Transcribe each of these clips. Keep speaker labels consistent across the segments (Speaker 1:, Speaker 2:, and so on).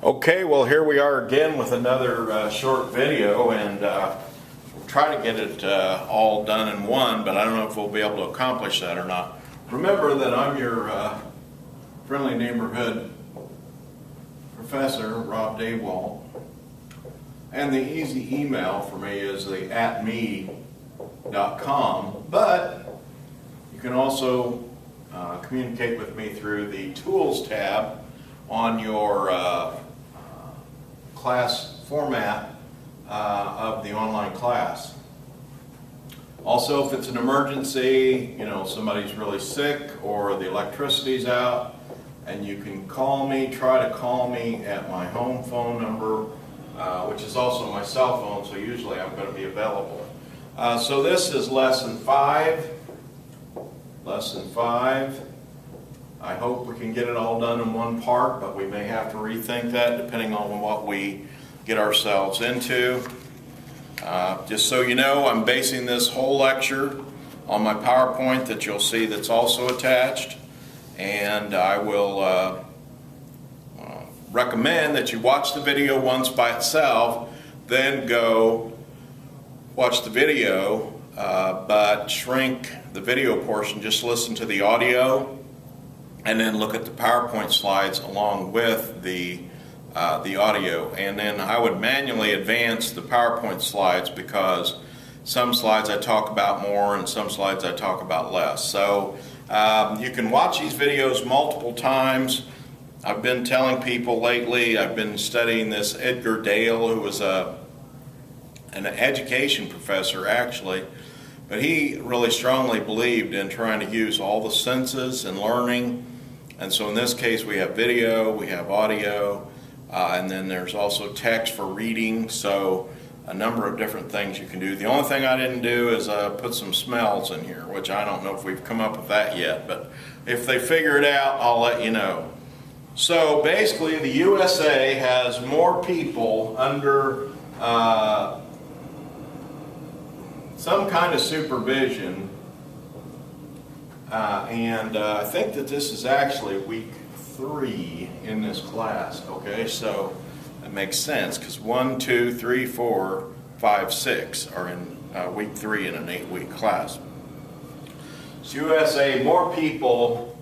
Speaker 1: Okay, well here we are again with another short video, and we'll try to get it all done in one, but I don't know if we'll be able to accomplish that or not. Remember that I'm your friendly neighborhood professor, Rob Dawalt, and the easy email for me is the @me.com, but you can also communicate with me through the Tools tab on your class format of the online class. Also, if it's an emergency, somebody's really sick or the electricity's out, and you can call me, try to call me at my home phone number, which is also my cell phone, so usually I'm going to be available. So this is lesson 5. Lesson 5. I hope we can get it all done in one part, but we may have to rethink that depending on what we get ourselves into. Just so you know, I'm basing this whole lecture on my PowerPoint that you'll see that's also attached, and I will recommend that you watch the video once by itself, then go watch the video, but shrink the video portion, just listen to the audio, and then look at the PowerPoint slides along with the audio. And then I would manually advance the PowerPoint slides because some slides I talk about more and some slides I talk about less. So you can watch these videos multiple times. I've been telling people lately, I've been studying this Edgar Dale, who was an education professor actually, but he really strongly believed in trying to use all the senses and learning. And so in this case we have video, we have audio, and then there's also text for reading, so a number of different things you can do. The only thing I didn't do is put some smells in here, which I don't know if we've come up with that yet, but if they figure it out, I'll let you know. So basically the USA has more people under some kind of supervision, and I think that this is actually week 3 in this class. Okay, so that makes sense because 1, 2, 3, 4, 5, 6 are in week 3 in an 8-week class. So USA, more people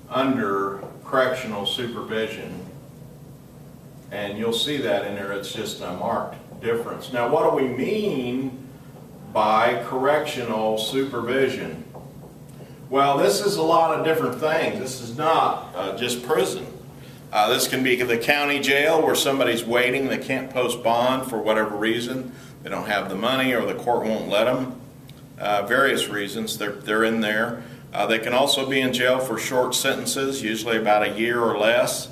Speaker 1: under correctional supervision, and you'll see that in there. It's just a marked difference. Now, what do we mean by correctional supervision? Well, this is a lot of different things. This is not just prison. This can be the county jail where somebody's waiting, they can't post bond for whatever reason. They don't have the money or the court won't let them. Various reasons they're in there. They can also be in jail for short sentences, usually about a year or less.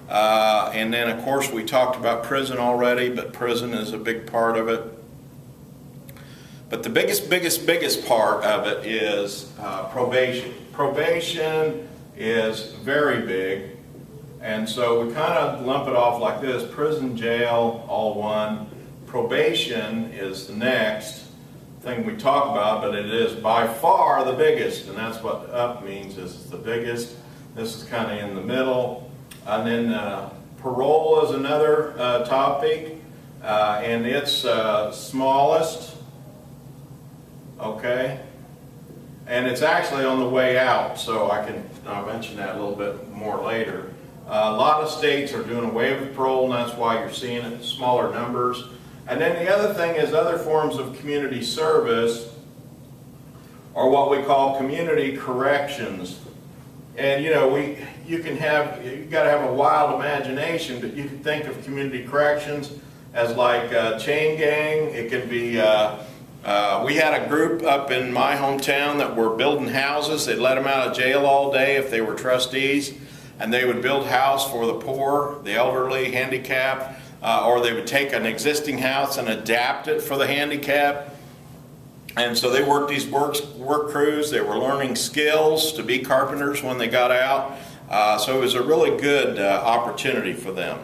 Speaker 1: And then of course we talked about prison already, but prison is a big part of it. But the biggest part of it is probation. Probation is very big, and so we kind of lump it off like this: prison, jail, all one. Probation is the next thing we talk about, but it is by far the biggest, and that's what up means, is it's the biggest. This is kind of in the middle. And then parole is another topic, and it's smallest. Okay, and it's actually on the way out, so I'll mention that a little bit more later. A lot of states are doing away with parole, and that's why you're seeing it in smaller numbers. And then the other thing is other forms of community service, or what we call community corrections. And you got to have a wild imagination, but you can think of community corrections as like chain gang. It could be we had a group up in my hometown that were building houses. They'd let them out of jail all day if they were trustees, and they would build house for the poor, the elderly, handicapped, or they would take an existing house and adapt it for the handicapped. And so they worked these work crews. They were learning skills to be carpenters when they got out. So it was a really good opportunity for them.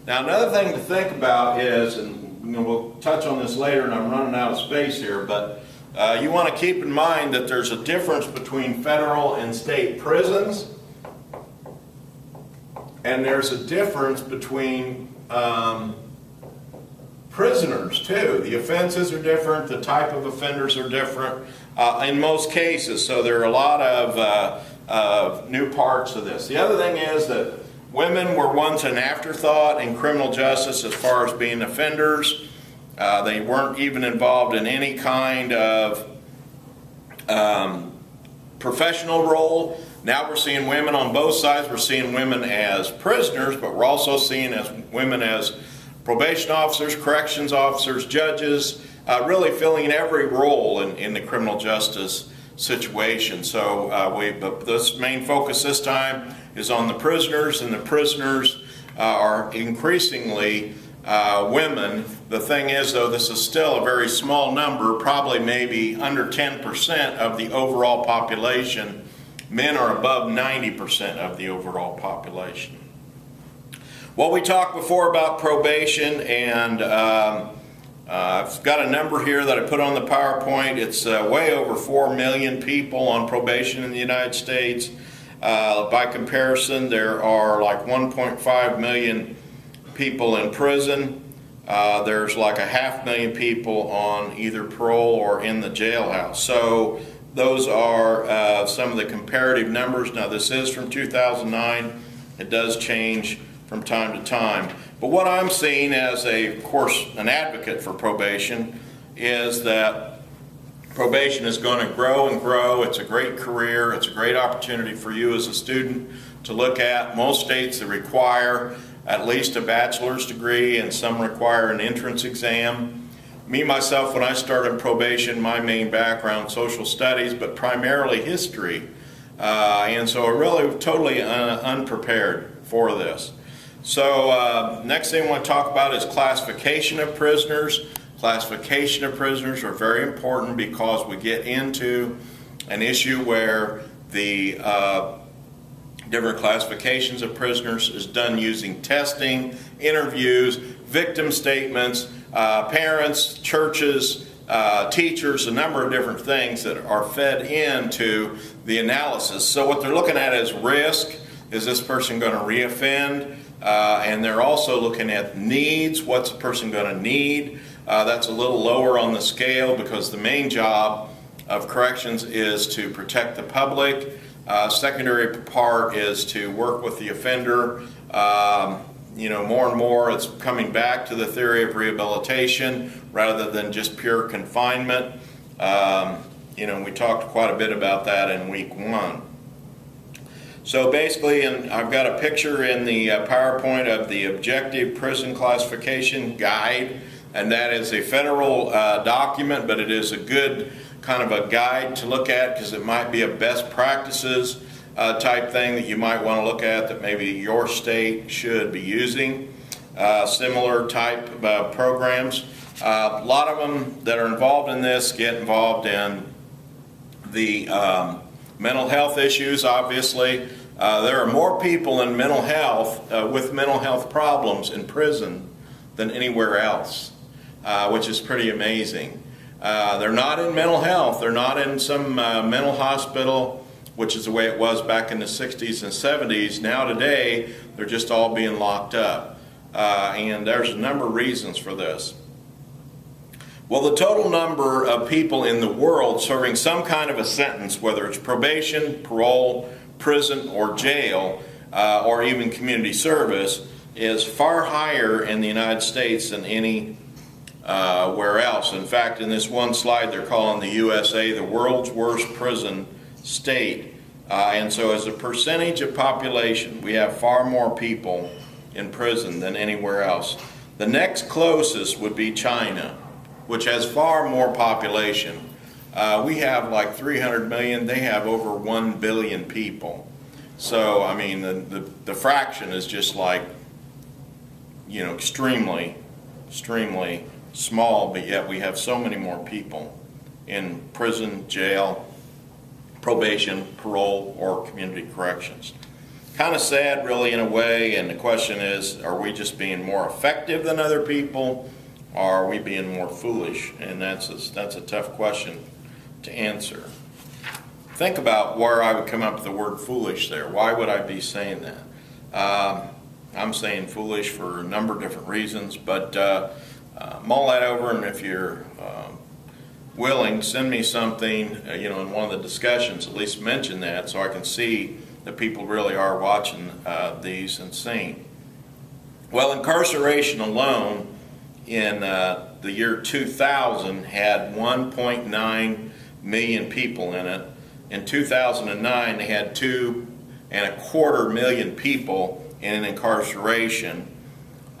Speaker 1: Now, another thing to think about is, and we'll touch on this later, and I'm running out of space here, but you want to keep in mind that there's a difference between federal and state prisons And there's a difference between prisoners too. The offenses are different, the type of offenders are different in most cases. So there are a lot of new parts of this. The other thing is that women were once an afterthought in criminal justice as far as being offenders. They weren't even involved in any kind of professional role. Now we're seeing women on both sides. We're seeing women as prisoners, but we're also seeing women as probation officers, corrections officers, judges, really filling every role in the criminal justice situation. So but this main focus this time is on the prisoners, and the prisoners are increasingly women. The thing is, though, this is still a very small number, probably maybe under 10% of the overall population. Men are above 90% of the overall population. Well, we talked before about probation, and I've got a number here that I put on the PowerPoint. It's way over 4 million people on probation in the United States. By comparison, there are like 1.5 million people in prison. There's like 500,000 people on either parole or in the jailhouse. So those are some of the comparative numbers. Now this is from 2009. It does change from time to time. But what I'm seeing as of course, an advocate for probation is that probation is going to grow and grow. It's a great career. It's a great opportunity for you as a student to look at. Most states that require at least a bachelor's degree, and some require an entrance exam. Me, myself, when I started probation, my main background, social studies, but primarily history. And so I'm really totally unprepared for this. So next thing I want to talk about is classification of prisoners. Classification of prisoners are very important because we get into an issue where the different classifications of prisoners is done using testing, interviews, victim statements, parents, churches, teachers, a number of different things that are fed into the analysis. So what they're looking at is risk. Is this person going to reoffend? And they're also looking at needs. What's a person going to need? That's a little lower on the scale because the main job of corrections is to protect the public. Secondary part is to work with the offender. More and more it's coming back to the theory of rehabilitation rather than just pure confinement. We talked quite a bit about that in week 1. So basically, I've got a picture in the PowerPoint of the Objective Prison Classification Guide, and that is a federal document, but it is a good kind of a guide to look at because it might be a best practices type thing that you might want to look at that maybe your state should be using. Similar type programs. A lot of them that are involved in this get involved in the mental health issues, obviously. There are more people in mental health with mental health problems in prison than anywhere else, which is pretty amazing. They're not in mental health. They're not in some mental hospital, which is the way it was back in the 60s and 70s. Now today, they're just all being locked up. And there's a number of reasons for this. Well, the total number of people in the world serving some kind of a sentence, whether it's probation, parole, prison, or jail, or even community service, is far higher in the United States than anywhere else. In fact, in this one slide, they're calling the USA the world's worst prison state. And so as a percentage of population, we have far more people in prison than anywhere else. The next closest would be China, which has far more population. We have like 300 million. They have over 1 billion people. So, I mean, the fraction is just like, extremely small, but yet we have so many more people in prison, jail, probation, parole, or community corrections. Kind of sad, really, in a way, and the question is, are we just being more effective than other people, or are we being more foolish? And that's a tough question to answer. Think about where I would come up with the word foolish there. Why would I be saying that? I'm saying foolish for a number of different reasons, but mull that over, and if you're willing, send me something, in one of the discussions, at least mention that so I can see that people really are watching these and seeing. Well, incarceration alone in the year 2000 had 1.9 million people in it. In 2009, they had 2.25 million people in incarceration.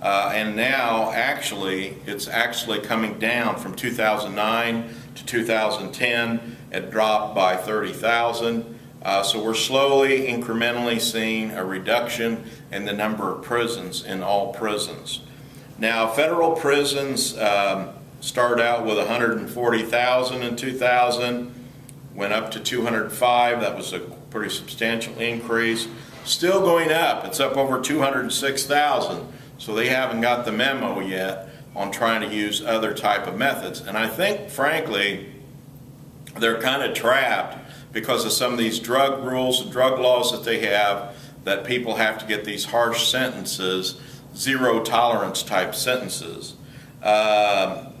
Speaker 1: And now, it's actually coming down from 2009 to 2010. It dropped by 30,000. So we're slowly, incrementally seeing a reduction in the number of prisons in all prisons. Now, federal prisons started out with 140,000 in 2000, went up to 205. That was a pretty substantial increase. Still going up. It's up over 206,000. So they haven't got the memo yet on trying to use other type of methods. And I think, frankly, they're kind of trapped because of some of these drug rules and drug laws that they have, that people have to get these harsh sentences, zero tolerance type sentences.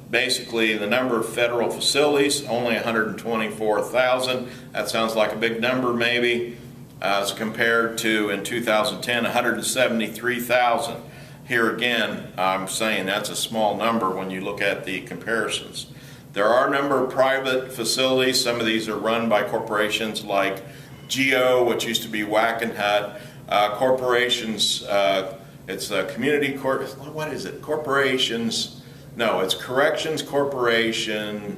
Speaker 1: Basically, the number of federal facilities, only 124,000. That sounds like a big number maybe, as compared to in 2010, 173,000. Here again, I'm saying that's a small number when you look at the comparisons. There are a number of private facilities. Some of these are run by corporations like GEO, which used to be Wackenhut. Corporations, it's a community court, what is it? Corporations, no, it's Corrections Corporation.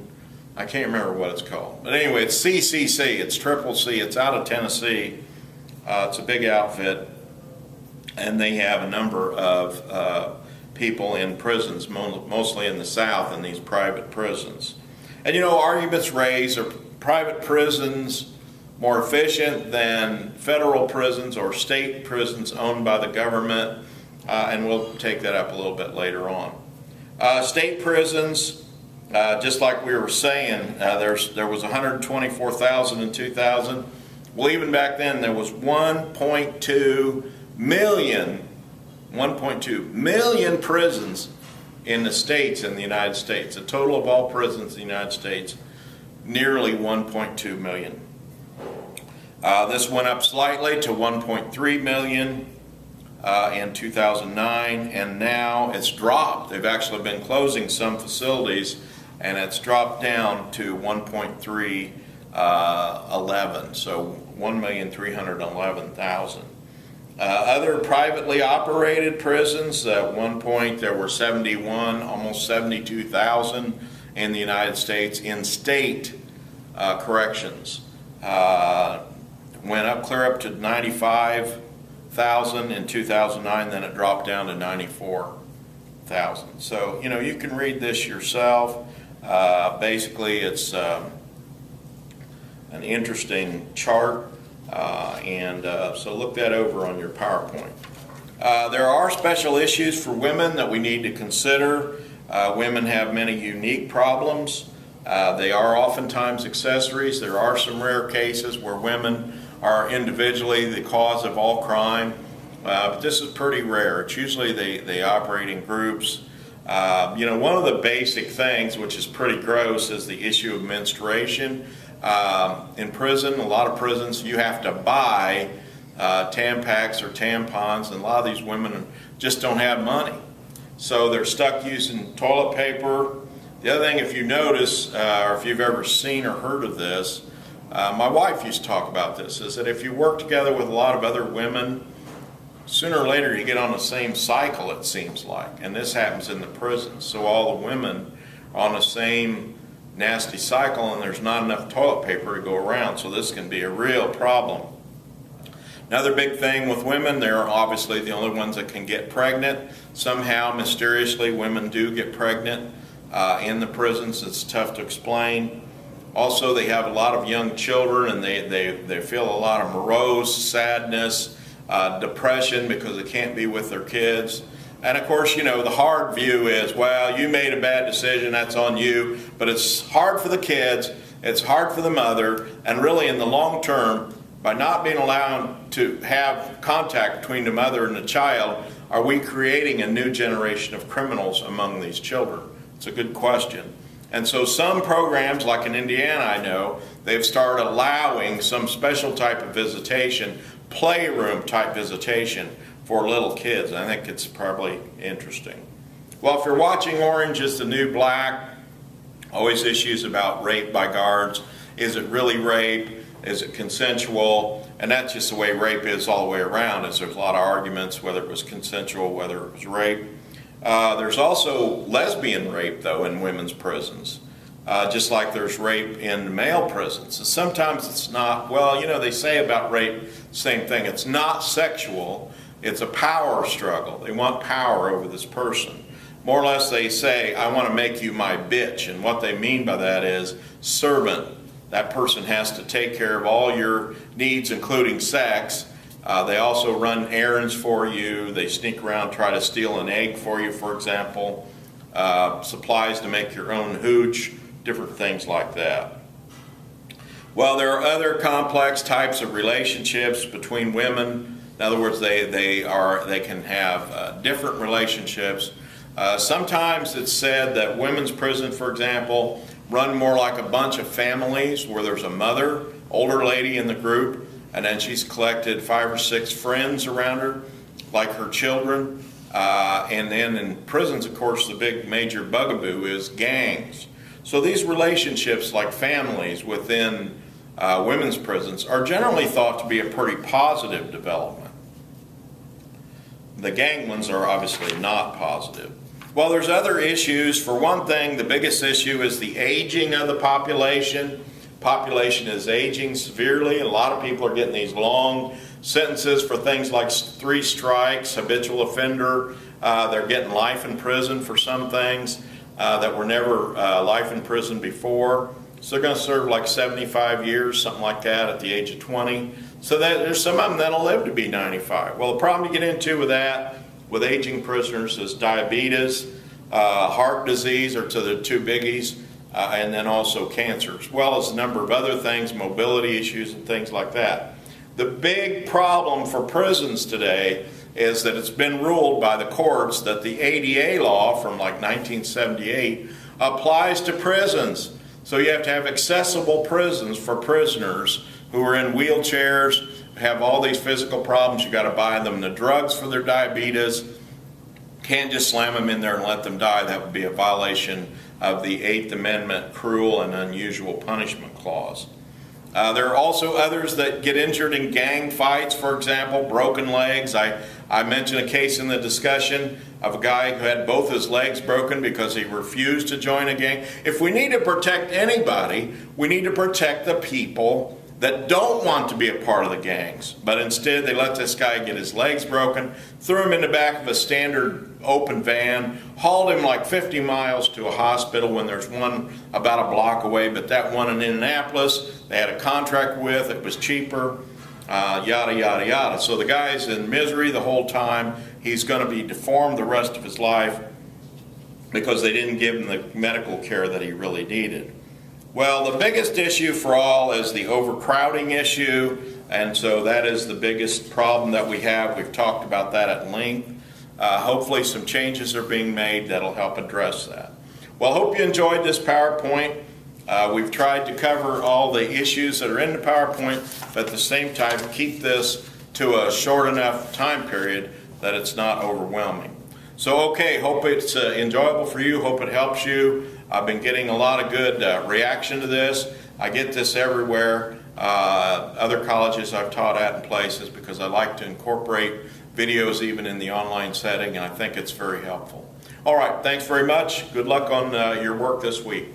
Speaker 1: I can't remember what it's called. But anyway, it's CCC, it's Triple C, it's out of Tennessee. It's a big outfit, and they have a number of people in prisons, mostly in the South, in these private prisons. And arguments raised, are private prisons more efficient than federal prisons or state prisons owned by the government? And we'll take that up a little bit later on. State prisons, just like we were saying, there was 124,000 in 2000. Well, even back then there was 1.2 million prisons in the states in the United States. The total of all prisons in the United States, nearly 1.2 million. This went up slightly to 1.3 million in 2009, and now it's dropped. They've actually been closing some facilities, and it's dropped down to 1.311, so 1,311,000. Other privately operated prisons, at one point there were 71, almost 72,000 in the United States in state corrections. Went up clear up to 95,000 in 2009, then it dropped down to 94,000. So, you can read this yourself. Basically, it's an interesting chart. So look that over on your PowerPoint. There are special issues for women that we need to consider. Women have many unique problems. They are oftentimes accessories. There are some rare cases where women are individually the cause of all crime, but this is pretty rare. It's usually they operate in groups. One of the basic things, which is pretty gross, is the issue of menstruation. In prison, a lot of prisons, you have to buy Tampax or tampons, and a lot of these women just don't have money. So they're stuck using toilet paper. The other thing, if you notice, or if you've ever seen or heard of this, my wife used to talk about this, is that if you work together with a lot of other women, sooner or later you get on the same cycle, it seems like. And this happens in the prisons. So all the women are on the same nasty cycle, and there's not enough toilet paper to go around, so this can be a real problem. Another big thing with women, they're obviously the only ones that can get pregnant. Somehow, mysteriously, women do get pregnant in the prisons. It's tough to explain. Also, they have a lot of young children, and they feel a lot of morose, sadness, depression because they can't be with their kids. And of course, the hard view is, well, you made a bad decision, that's on you. But it's hard for the kids, it's hard for the mother, and really in the long term, by not being allowed to have contact between the mother and the child, are we creating a new generation of criminals among these children? It's a good question. And so some programs, like in Indiana I know, they've started allowing some special type of visitation, playroom type visitation for little kids. I think it's probably interesting. Well, if you're watching Orange is the New Black, always issues about rape by guards. Is it really rape? Is it consensual? And that's just the way rape is all the way around, is there's a lot of arguments whether it was consensual, whether it was rape. There's also lesbian rape, though, in women's prisons, just like there's rape in male prisons. And sometimes it's not, well, you know, they say about rape, same thing. It's not sexual. It's a power struggle. They want power over this person. More or less they say, I want to make you my bitch. And what they mean by that is servant. That person has to take care of all your needs, including sex. They also run errands for you. They sneak around, try to steal an egg for you, for example. Supplies to make your own hooch, different things like that. Well, there are other complex types of relationships between women. In other words, they can have different relationships. Sometimes it's said that women's prison, for example, run more like a bunch of families where there's a mother, older lady in the group, and then she's collected 5 or 6 friends around her, like her children. And then in prisons, of course, the big major bugaboo is gangs. So these relationships, like families within women's prisons, are generally thought to be a pretty positive development. The gang ones are obviously not positive. Well, there's other issues. For one thing, the biggest issue is the aging of the population. Population is aging severely. A lot of people are getting these long sentences for things like 3 strikes, habitual offender. They're getting life in prison for some things that were never life in prison before. So they're going to serve like 75 years, something like that, at the age of 20. So there's some of them that'll live to be 95. Well, the problem you get into with that, with aging prisoners, is diabetes, heart disease are to the 2 biggies, and then also cancer, as well as a number of other things, mobility issues and things like that. The big problem for prisons today is that it's been ruled by the courts that the ADA law from like 1978 applies to prisons. So you have to have accessible prisons for prisoners who are in wheelchairs, have all these physical problems. You've got to buy them the drugs for their diabetes. Can't just slam them in there and let them die. That would be a violation of the 8th Amendment cruel and unusual punishment clause. There are also others that get injured in gang fights, for example, broken legs. I mentioned a case in the discussion of a guy who had both his legs broken because he refused to join a gang. If we need to protect anybody, we need to protect the people that don't want to be a part of the gangs, but instead they let this guy get his legs broken, threw him in the back of a standard open van, hauled him like 50 miles to a hospital when there's one about a block away, but that one in Indianapolis, they had a contract with, it was cheaper, yada, yada, yada. So the guy's in misery the whole time. He's going to be deformed the rest of his life because they didn't give him the medical care that he really needed. Well, the biggest issue for all is the overcrowding issue, and so that is the biggest problem that we have. We've talked about that at length. Hopefully some changes are being made that'll help address that. Well, I hope you enjoyed this PowerPoint. We've tried to cover all the issues that are in the PowerPoint, but at the same time keep this to a short enough time period that it's not overwhelming. So, okay, hope it's enjoyable for you, hope it helps you. I've been getting a lot of good reaction to this. I get this everywhere, other colleges I've taught at and places, because I like to incorporate videos even in the online setting, and I think it's very helpful. All right, thanks very much. Good luck on your work this week.